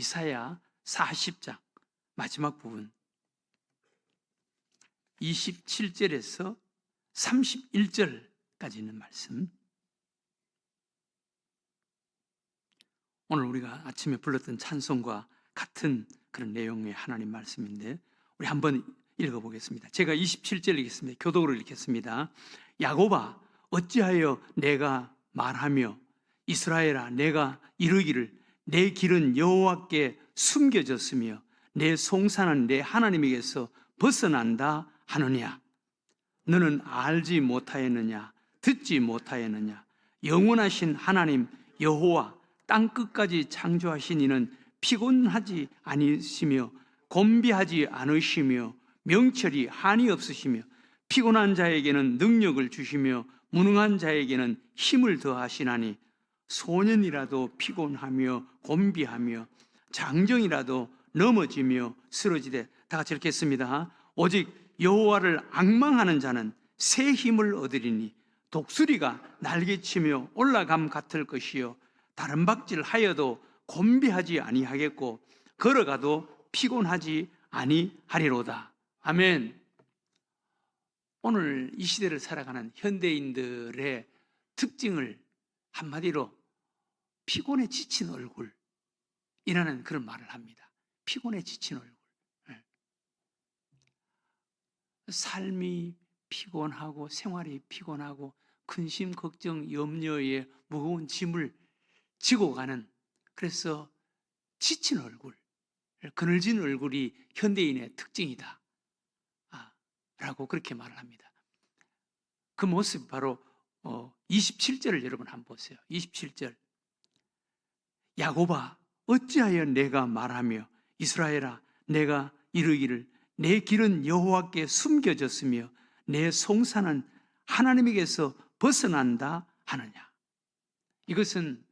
이사야 40장 마지막 부분 27절에서 31절까지 있는 말씀, 오늘 우리가 아침에 불렀던 찬송과 같은 그런 내용의 하나님 말씀인데 우리 한번 읽어보겠습니다. 제가 27절 읽겠습니다. 교독으로 읽겠습니다. 야곱아, 어찌하여 내가 말하며 이스라엘아, 내가 이르기를 내 길은 여호와께 숨겨졌으며 내 송사는 내 하나님에게서 벗어난다 하느냐? 너는 알지 못하였느냐? 듣지 못하였느냐? 영원하신 하나님 여호와 땅 끝까지 창조하신 이는 피곤하지 아니시며 곤비하지 않으시며 명철이 한이 없으시며 피곤한 자에게는 능력을 주시며 무능한 자에게는 힘을 더하시나니 소년이라도 피곤하며 곤비하며 장정이라도 넘어지며 쓰러지되, 다 같이 읽겠습니다. 오직 여호와를 앙망하는 자는 새 힘을 얻으리니 독수리가 날개치며 올라감 같을 것이요 다른 박질 하여도 곤비하지 아니하겠고 걸어가도 피곤하지 아니하리로다. 아멘. 오늘 이 시대를 살아가는 현대인들의 특징을 한마디로 피곤에 지친 얼굴이라는 그런 말을 합니다. 피곤에 지친 얼굴. 삶이 피곤하고 생활이 피곤하고 근심, 걱정, 염려에 무거운 짐을 지고 가는, 그래서 지친 얼굴, 그늘진 얼굴이 현대인의 특징이다 라고 그렇게 말을 합니다. 그 모습이 바로 27절을 여러분 한번 보세요. 27절. 야곱아, 어찌하여 내가 말하며 이스라엘아, 내가 이르기를 내 길은 여호와께 숨겨졌으며 내 송사는 하나님에게서 벗어난다 하느냐? 이것은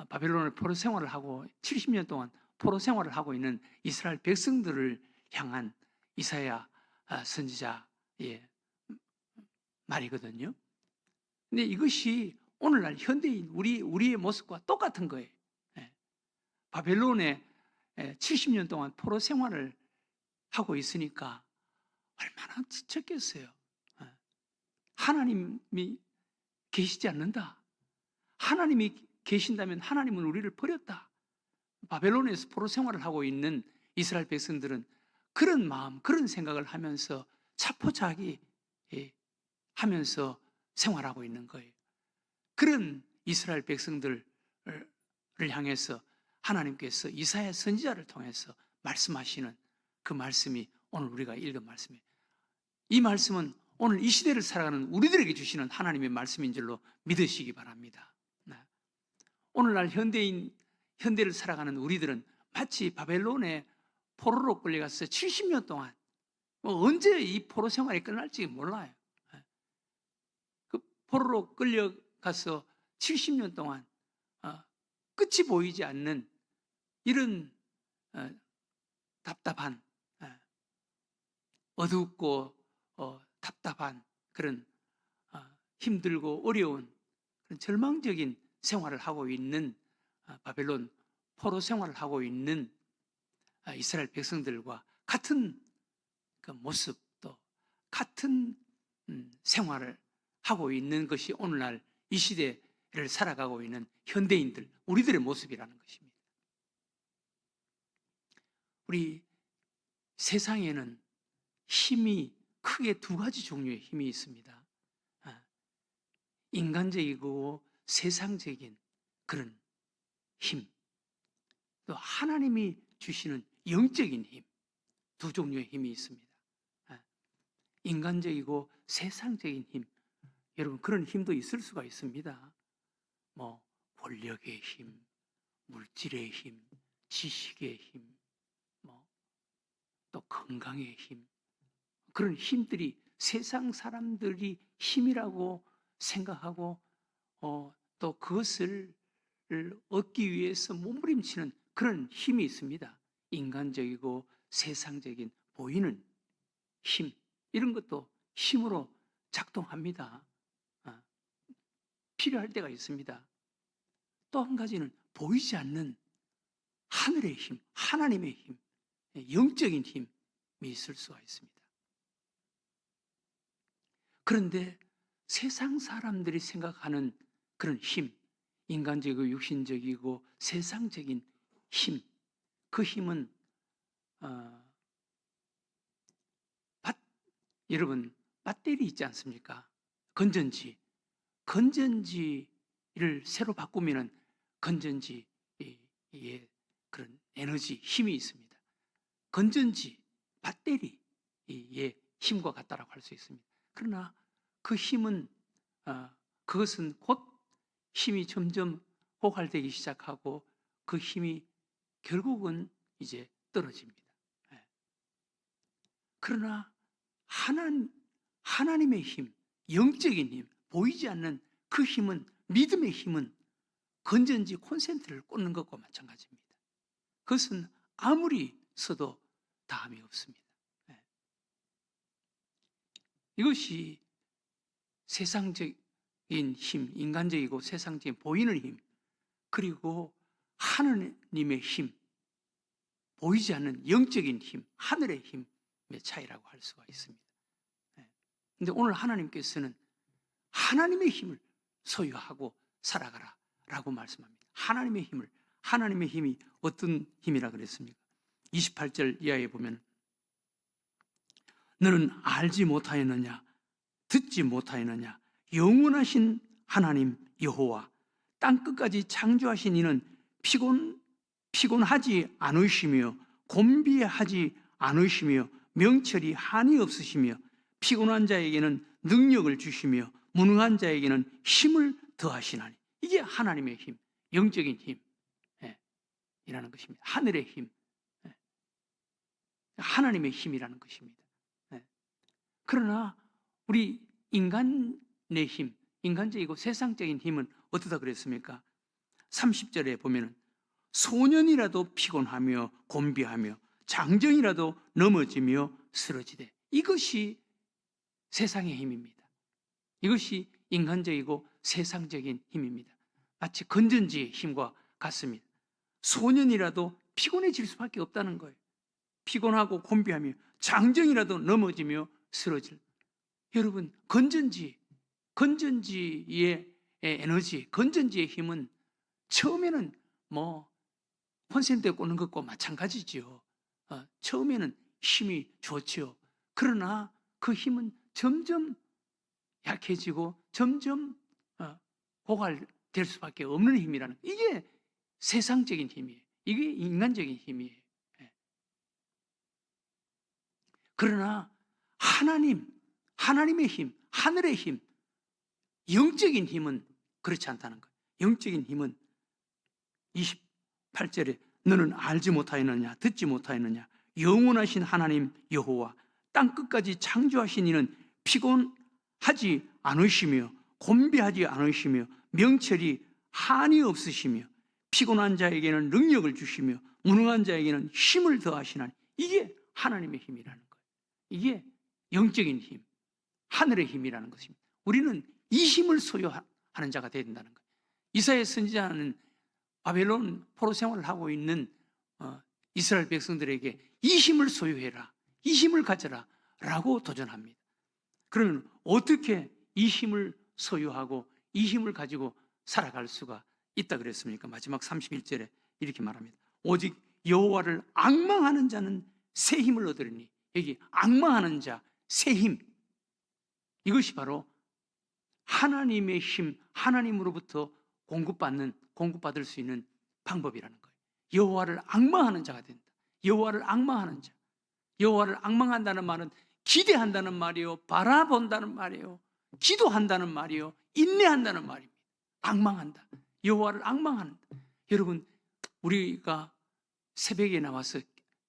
바벨론의 포로 생활을 하고 70년 동안 포로 생활을 하고 있는 이스라엘 백성들을 향한 이사야 선지자의 말이거든요. 근데 이것이 오늘날 현대인 우리의 모습과 똑같은 거예요. 바벨론에 70년 동안 포로 생활을 하고 있으니까 얼마나 지쳤겠어요. 하나님이 계시지 않는다. 하나님이 계신다면 하나님은 우리를 버렸다. 바벨론에서 포로 생활을 하고 있는 이스라엘 백성들은 그런 마음, 그런 생각을 하면서 차포차기 하면서 생활하고 있는 거예요. 그런 이스라엘 백성들을 향해서 하나님께서 이사야 선지자를 통해서 말씀하시는 그 말씀이 오늘 우리가 읽은 말씀이에요. 이 말씀은 오늘 이 시대를 살아가는 우리들에게 주시는 하나님의 말씀인 줄로 믿으시기 바랍니다. 오늘날 현대를 살아가는 우리들은 마치 바벨론의 포로로 끌려가서 70년 동안 언제 이 포로 생활이 끝날지 몰라요. 그 포로로 끌려가서 70년 동안 끝이 보이지 않는 이런 답답한, 어둡고 답답한 그런 힘들고 어려운 그런 절망적인 생활을 하고 있는 바벨론 포로 생활을 하고 있는 이스라엘 백성들과 같은 그 모습, 또 같은 생활을 하고 있는 것이 오늘날 이 시대를 살아가고 있는 현대인들, 우리들의 모습이라는 것입니다. 우리 세상에는 힘이 크게 두 가지 종류의 힘이 있습니다. 인간적이고 세상적인 그런 힘, 또 하나님이 주시는 영적인 힘, 두 종류의 힘이 있습니다. 인간적이고 세상적인 힘, 여러분 그런 힘도 있을 수가 있습니다. 뭐 권력의 힘, 물질의 힘, 지식의 힘, 또 건강의 힘, 그런 힘들이 세상 사람들이 힘이라고 생각하고 또 그것을 얻기 위해서 몸부림치는 그런 힘이 있습니다. 인간적이고 세상적인 보이는 힘, 이런 것도 힘으로 작동합니다. 필요할 때가 있습니다. 또 한 가지는 보이지 않는 하늘의 힘, 하나님의 힘, 영적인 힘이 있을 수가 있습니다. 그런데 세상 사람들이 생각하는 그런 힘, 인간적이고 육신적이고 세상적인 힘, 그 힘은 여러분 배터리 있지 않습니까? 건전지를 새로 바꾸면 건전지에 그런 에너지, 힘이 있습니다. 건전지, 배터리의 힘과 같다라고 할 수 있습니다. 그러나 그 힘은 그것은 곧 힘이 점점 고갈되기 시작하고 그 힘이 결국은 이제 떨어집니다. 그러나 하나님의 힘, 영적인 힘, 보이지 않는 그 힘은, 믿음의 힘은 건전지 콘센트를 꽂는 것과 마찬가지입니다. 그것은 아무리 써도 다함이 없습니다. 이것이 세상적인 힘, 인간적이고 세상적인 보이는 힘, 그리고 하느님의 힘, 보이지 않는 영적인 힘, 하늘의 힘의 차이라고 할 수가 있습니다. 그런데 오늘 하나님께서는 하나님의 힘을 소유하고 살아가라 라고 말씀합니다. 하나님의 힘이 어떤 힘이라 그랬습니까? 28절 이하에 보면 너는 알지 못하였느냐, 듣지 못하였느냐, 영원하신 하나님 여호와 땅끝까지 창조하신 이는 피곤하지 않으시며 곤비하지 않으시며 명철이 한이 없으시며 피곤한 자에게는 능력을 주시며 무능한 자에게는 힘을 더하시나니. 이게 하나님의 힘, 영적인 힘이라는 것입니다. 하늘의 힘, 하나님의 힘이라는 것입니다. 그러나 우리 인간의 힘, 인간적이고 세상적인 힘은 어떠다 그랬습니까? 30절에 보면 소년이라도 피곤하며 곤비하며 장정이라도 넘어지며 쓰러지되. 이것이 세상의 힘입니다. 이것이 인간적이고 세상적인 힘입니다. 마치 건전지의 힘과 같습니다. 소년이라도 피곤해질 수밖에 없다는 거예요. 피곤하고 곤비하며 장정이라도 넘어지며 쓰러질. 여러분, 건전지의 에너지, 건전지의 힘은 처음에는 콘센트에 꽂는 것과 마찬가지지요. 처음에는 힘이 좋지요. 그러나 그 힘은 점점 약해지고 점점 고갈될 수밖에 없는 힘이라는, 이게 세상적인 힘이에요. 이게 인간적인 힘이에요. 그러나 하나님의 힘, 하늘의 힘, 영적인 힘은 그렇지 않다는 거예요. 영적인 힘은 28절에 너는 알지 못하였느냐, 듣지 못하였느냐, 영원하신 하나님 여호와 땅끝까지 창조하신 이는 피곤하지 않으시며 곤비하지 않으시며 명철이 한이 없으시며 피곤한 자에게는 능력을 주시며 무능한 자에게는 힘을 더하시나니. 이게 하나님의 힘이라는 거예요. 이게 영적인 힘, 하늘의 힘이라는 것입니다. 우리는 이 힘을 소유하는 자가 되어야 된다는 거예요. 이사야 선지자는 바벨론 포로 생활을 하고 있는 이스라엘 백성들에게 이 힘을 소유해라, 이 힘을 가져라 라고 도전합니다. 그러면 어떻게 이 힘을 소유하고 이 힘을 가지고 살아갈 수가 있다 그랬습니까? 마지막 31절에 이렇게 말합니다. 오직 여호와를 앙망하는 자는 새 힘을 얻으리니. 여기 앙망하는 자, 새 힘, 이것이 바로 하나님의 힘, 하나님으로부터 공급받을 수 있는 방법이라는 거예요. 여호와를 앙망하는 자가 된다. 여호와를 앙망하는 자. 여호와를 앙망한다는 말은 기대한다는 말이요, 바라본다는 말이요, 기도한다는 말이요, 인내한다는 말입니다. 앙망한다. 여호와를 앙망한다. 여러분, 우리가 새벽에 나와서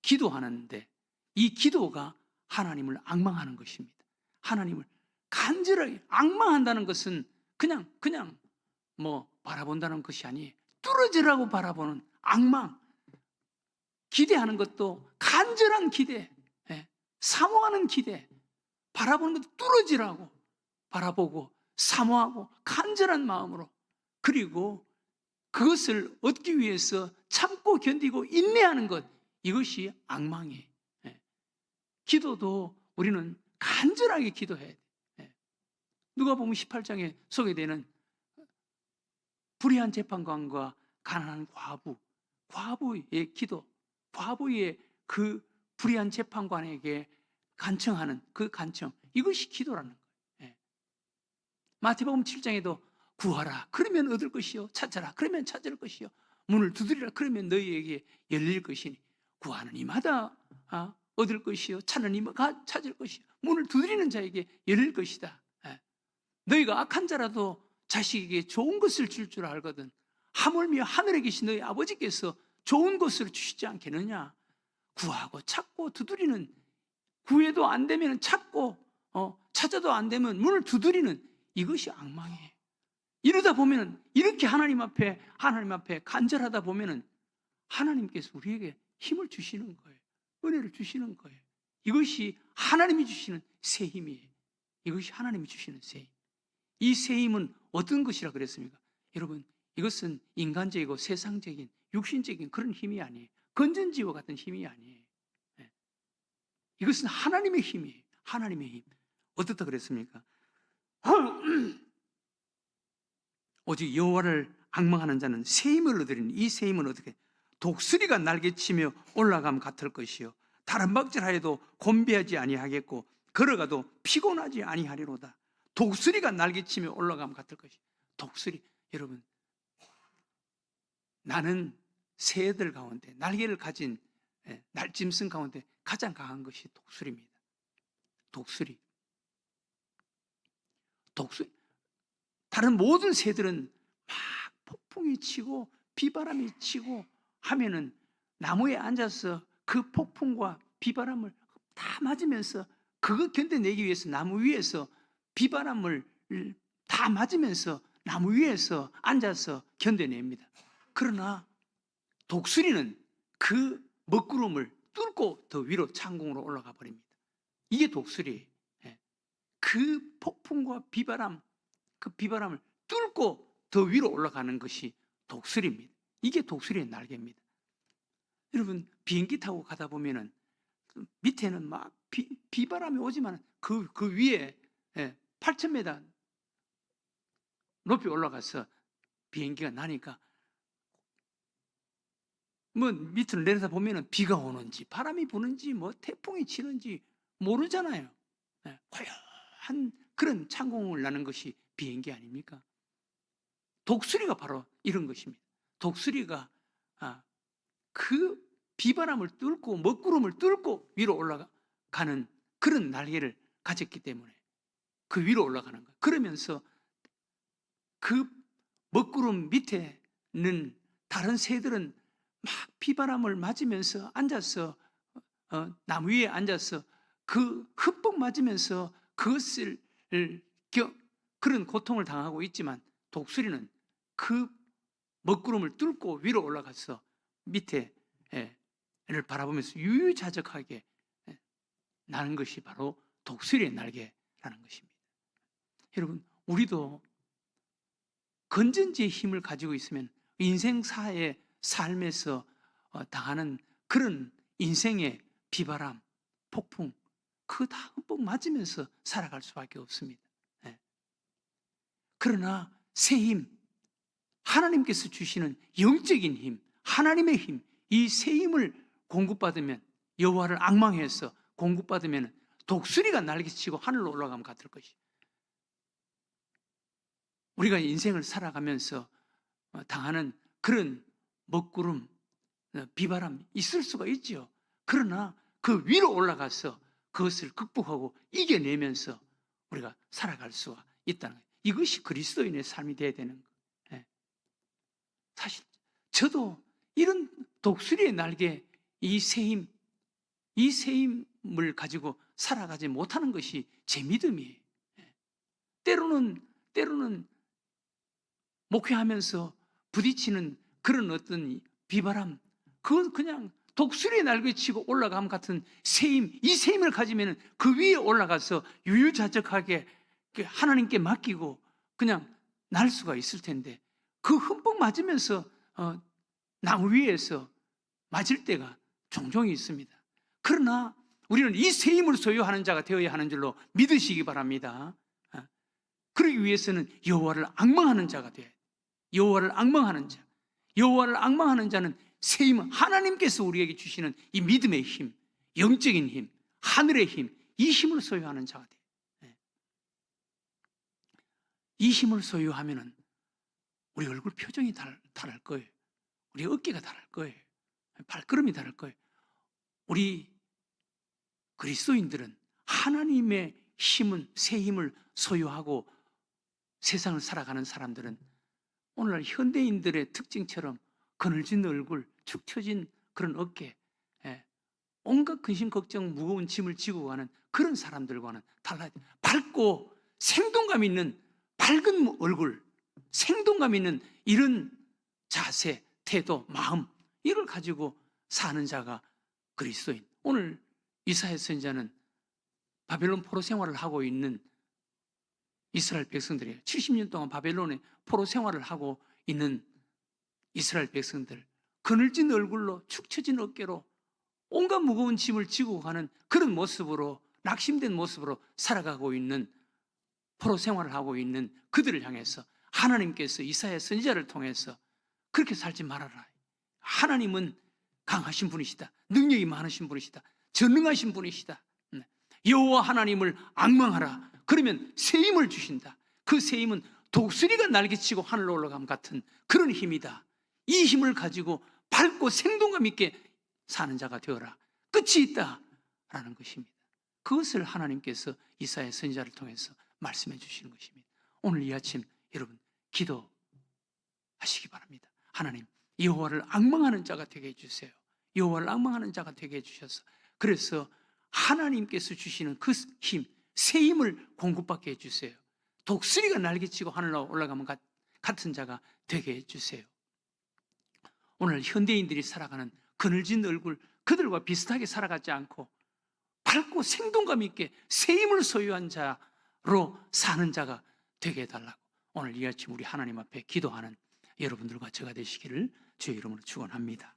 기도하는데 이 기도가 하나님을 앙망하는 것입니다. 하나님을 간절하게 앙망한다는 것은 그냥 바라본다는 것이 아니에요. 뚫어지라고 바라보는 앙망. 기대하는 것도 간절한 기대, 사모하는 기대. 바라보는 것도 뚫어지라고 바라보고 사모하고 간절한 마음으로. 그리고 그것을 얻기 위해서 참고 견디고 인내하는 것, 이것이 악망이에요. 기도도 우리는 간절하게 기도해야 돼. 누가복음 18장에 소개되는 불의한 재판관과 가난한 과부의 기도, 과부의 그 불의한 재판관에게 간청하는 그 간청, 이것이 기도라는 거예요. 마태복음 7장에도 구하라 그러면 얻을 것이요, 찾아라 그러면 찾을 것이요, 문을 두드리라 그러면 너희에게 열릴 것이니, 구하는 이마다 얻을 것이요, 찾는 이마가 찾을 것이요, 문을 두드리는 자에게 열릴 것이다. 너희가 악한 자라도 자식에게 좋은 것을 줄 줄 알거든 하물며 하늘에 계신 너희 아버지께서 좋은 것을 주시지 않겠느냐. 구하고 찾고 두드리는, 구해도 안 되면 찾고 찾아도 안 되면 문을 두드리는, 이것이 악망이에요. 이러다 보면은, 이렇게 하나님 앞에 간절하다 보면은 하나님께서 우리에게 힘을 주시는 거예요. 은혜를 주시는 거예요. 이것이 하나님이 주시는 새 힘이에요. 이것이 하나님이 주시는 새 힘. 이 새 힘은 어떤 것이라 그랬습니까? 여러분, 이것은 인간적이고 세상적인 육신적인 그런 힘이 아니에요. 건전지와 같은 힘이 아니에요. 이것은 하나님의 힘이에요. 하나님의 힘. 어떻다 그랬습니까? 오직 여호와를 앙망하는 자는 새 힘을 얻으리니, 이 새 힘은 어떻게? 독수리가 날개치며 올라감 같을 것이요, 다른 박질하여도 곤비하지 아니하겠고 걸어가도 피곤하지 아니하리로다. 독수리가 날개치며 올라감 같을 것이요. 독수리, 여러분, 나는 새들 가운데, 날개를 가진 날짐승 가운데 가장 강한 것이 독수리입니다. 독수리. 다른 모든 새들은 막 폭풍이 치고 비바람이 치고 하면은 나무에 앉아서 그 폭풍과 비바람을 다 맞으면서, 그거 견뎌내기 위해서 나무 위에서 비바람을 다 맞으면서 나무 위에서 앉아서 견뎌냅니다. 그러나 독수리는 그 먹구름을 뚫고 더 위로 창공으로 올라가 버립니다. 이게 독수리예요. 그 폭풍과 비바람, 그 비바람을 뚫고 더 위로 올라가는 것이 독수리입니다. 이게 독수리의 날개입니다. 여러분, 비행기 타고 가다 보면은 밑에는 막 비바람이 오지만 그 위에 8,000m 높이 올라가서 비행기가 나니까 뭐 밑으로 내려다 보면은 비가 오는지 바람이 부는지 뭐 태풍이 치는지 모르잖아요. 고요한 그런 창공을 나는 것이 비행기 아닙니까? 독수리가 바로 이런 것입니다. 독수리가 그 비바람을 뚫고 먹구름을 뚫고 위로 올라가는 그런 날개를 가졌기 때문에 그 위로 올라가는 거예요. 그러면서 그 먹구름 밑에는 다른 새들은 막 비바람을 맞으면서 앉아서 나무 위에 앉아서 그 흠뻑 맞으면서 그것을 그런 고통을 당하고 있지만, 독수리는 그 먹구름을 뚫고 위로 올라가서 밑에를 바라보면서 유유자적하게 나는 것이 바로 독수리의 날개라는 것입니다. 여러분, 우리도 건전지의 힘을 가지고 있으면 인생사의 삶에서 당하는 그런 인생의 비바람, 폭풍, 그거 다 흠뻑 맞으면서 살아갈 수밖에 없습니다. 그러나 새 힘, 하나님께서 주시는 영적인 힘, 하나님의 힘, 이 새 힘을 공급받으면, 여호와를 앙망해서 공급받으면 독수리가 날개치고 하늘로 올라가면 같을 것이. 우리가 인생을 살아가면서 당하는 그런 먹구름, 비바람 있을 수가 있죠. 그러나 그 위로 올라가서 그것을 극복하고 이겨내면서 우리가 살아갈 수가 있다는 거예요. 이것이 그리스도인의 삶이 되어야 되는 거예요. 사실 저도 이런 독수리의 날개, 이 새 힘을 가지고 살아가지 못하는 것이 제 믿음이에요. 때로는 목회하면서 부딪히는 그런 어떤 비바람, 그건 그냥 독수리의 날개치고 올라감 같은 새 힘, 이 새 힘을 가지면 그 위에 올라가서 유유자적하게 하나님께 맡기고 그냥 날 수가 있을 텐데, 그 흠뻑 맞으면서 나무 위에서 맞을 때가 종종 있습니다. 그러나 우리는 이 새 힘을 소유하는 자가 되어야 하는 줄로 믿으시기 바랍니다. 그러기 위해서는 여호와를 앙망하는 자가 돼야 돼요. 여호와를 앙망하는 자. 여호와를 앙망하는 자는 새 힘, 하나님께서 우리에게 주시는 이 믿음의 힘, 영적인 힘, 하늘의 힘, 이 힘을 소유하는 자가 돼요. 이 힘을 소유하면은 우리 얼굴 표정이 다를 거예요. 우리 어깨가 다를 거예요. 발걸음이 다를 거예요. 우리 그리스도인들은 하나님의 힘은, 새 힘을 소유하고 세상을 살아가는 사람들은 오늘날 현대인들의 특징처럼 그늘진 얼굴, 축 처진 그런 어깨, 온갖 근심 걱정 무거운 짐을 지고 가는 그런 사람들과는 달라야 돼요. 밝고 생동감 있는 밝은 얼굴, 생동감 있는 이런 자세, 태도, 마음, 이걸 가지고 사는 자가 그리스도인. 오늘 이사야 선지자는 바벨론 포로 생활을 하고 있는 이스라엘 백성들이에요. 70년 동안 바벨론에 포로 생활을 하고 있는 이스라엘 백성들, 그늘진 얼굴로 축 처진 어깨로 온갖 무거운 짐을 지고 가는 그런 모습으로, 낙심된 모습으로 살아가고 있는, 포로 생활을 하고 있는 그들을 향해서 하나님께서 이사야 선지자를 통해서 그렇게 살지 말아라. 하나님은 강하신 분이시다. 능력이 많으신 분이시다. 전능하신 분이시다. 여호와 하나님을 앙망하라. 그러면 새 힘을 주신다. 그 새 힘은 독수리가 날개치고 하늘로 올라감 같은 그런 힘이다. 이 힘을 가지고 밝고 생동감 있게 사는 자가 되어라. 끝이 있다라는 것입니다. 그것을 하나님께서 이사야 선지자를 통해서 말씀해 주시는 것입니다. 오늘 이 아침 여러분 기도하시기 바랍니다. 하나님, 여호와를 앙망하는 자가 되게 해주세요. 여호와를 앙망하는 자가 되게 해주셔서, 그래서 하나님께서 주시는 그 힘, 새 힘을 공급받게 해주세요. 독수리가 날개치고 하늘로 올라가면 같은 자가 되게 해주세요. 오늘 현대인들이 살아가는 그늘진 얼굴, 그들과 비슷하게 살아가지 않고 밝고 생동감 있게 새 힘을 소유한 자로 사는 자가 되게 해달라고 오늘 이 아침 우리 하나님 앞에 기도하는 여러분들과 제가 되시기를 주의 이름으로 축원합니다.